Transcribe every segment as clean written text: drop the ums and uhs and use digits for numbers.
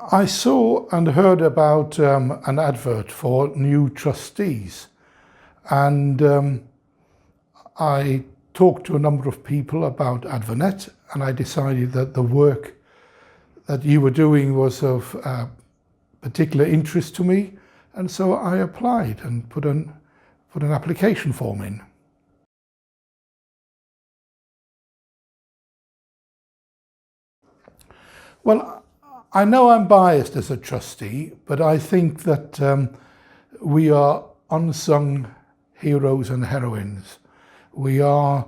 I saw and heard about an advert for new trustees, and I talked to a number of people about Advonet, and I decided that the work that you were doing was of particular interest to me, and so I applied and put an application form in. Well, I know I'm biased as a trustee, but I think that we are unsung heroes and heroines. We are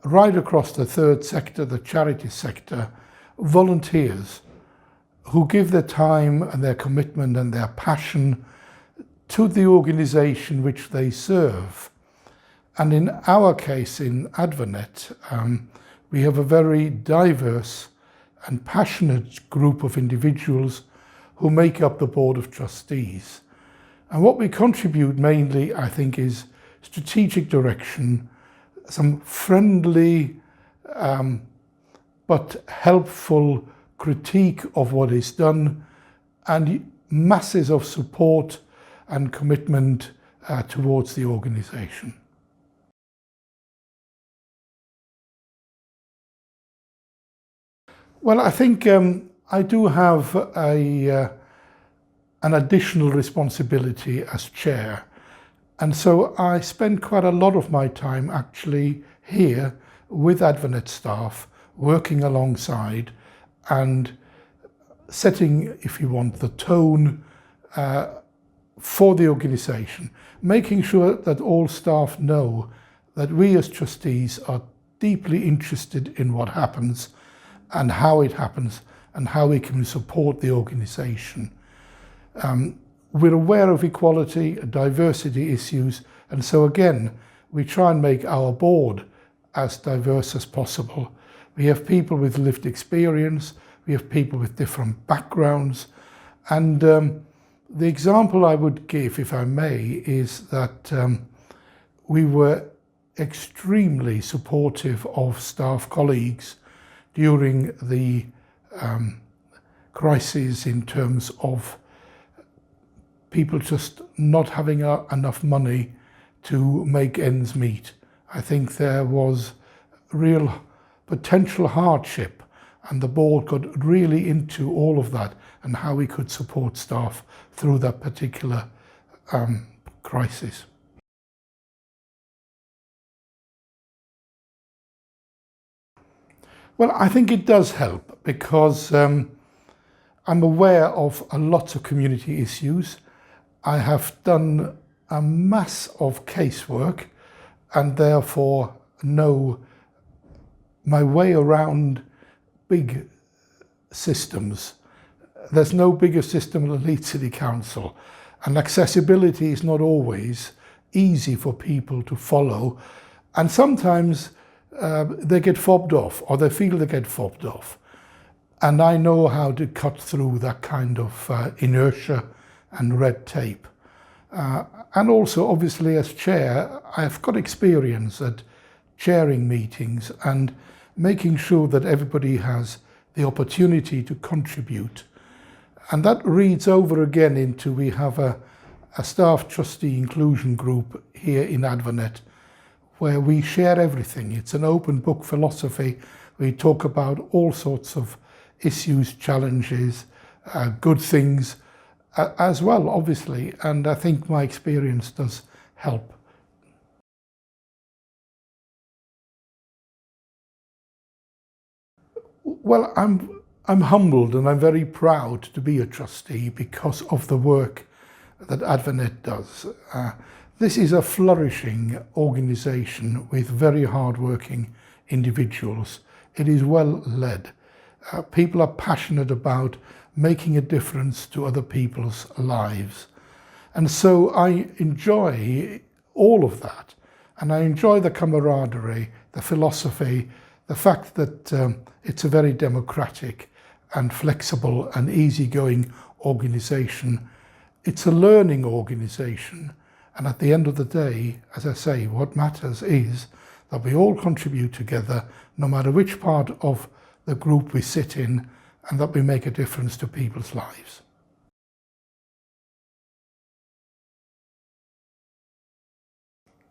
right across the third sector, the charity sector, volunteers who give their time and their commitment and their passion to the organisation which they serve. And in our case, in Advonet, we have a very diverse and passionate group of individuals who make up the Board of Trustees. And what we contribute mainly, I think, is strategic direction, some friendly but helpful critique of what is done, and masses of support and commitment towards the organisation. Well, I think I do have an additional responsibility as chair, and so I spend quite a lot of my time actually here with Advonet staff, working alongside and setting, if you want, the tone for the organisation, making sure that all staff know that we as trustees are deeply interested in what happens and how it happens and how we can support the organisation. We're aware of equality, diversity issues, and so again, we try and make our board as diverse as possible. We have people with lived experience, we have people with different backgrounds, and the example I would give, if I may, is that we were extremely supportive of staff colleagues during the crisis in terms of people just not having enough money to make ends meet. I think there was real potential hardship, and the board got really into all of that and how we could support staff through that particular crisis. Well, I think it does help because I'm aware of a lot of community issues. I have done a mass of casework and therefore know my way around big systems. There's no bigger system than Leeds City Council, and accessibility is not always easy for people to follow, and sometimes they get fobbed off, or they feel they get fobbed off. And I know how to cut through that kind of inertia and red tape. And also, obviously, as chair, I've got experience at chairing meetings and making sure that everybody has the opportunity to contribute. And that reads over again into, we have a staff trustee inclusion group here in Advonet, where we share everything. It's an open book philosophy. We talk about all sorts of issues, challenges, good things as well, obviously. And I think my experience does help. Well, I'm humbled and I'm very proud to be a trustee because of the work that Advonet does. This is a flourishing organisation with very hard-working individuals. It is well led. People are passionate about making a difference to other people's lives. And so I enjoy all of that. And I enjoy the camaraderie, the philosophy, the fact that it's a very democratic and flexible and easygoing organisation. It's a learning organisation. And at the end of the day, as I say, what matters is that we all contribute together, no matter which part of the group we sit in, and that we make a difference to people's lives.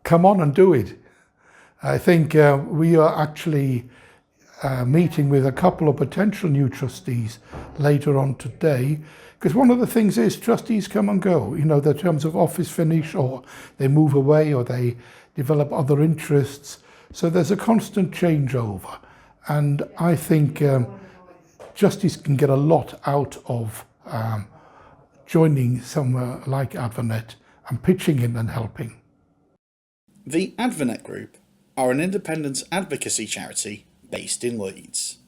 Come on and do it. I think we are actually meeting with a couple of potential new trustees later on today, because one of the things is trustees come and go, you know, the terms of office finish, or they move away, or they develop other interests. So there's a constant changeover, and I think trustees can get a lot out of joining somewhere like Advonet and pitching in and helping. The Advonet Group are an independent advocacy charity based in Leeds.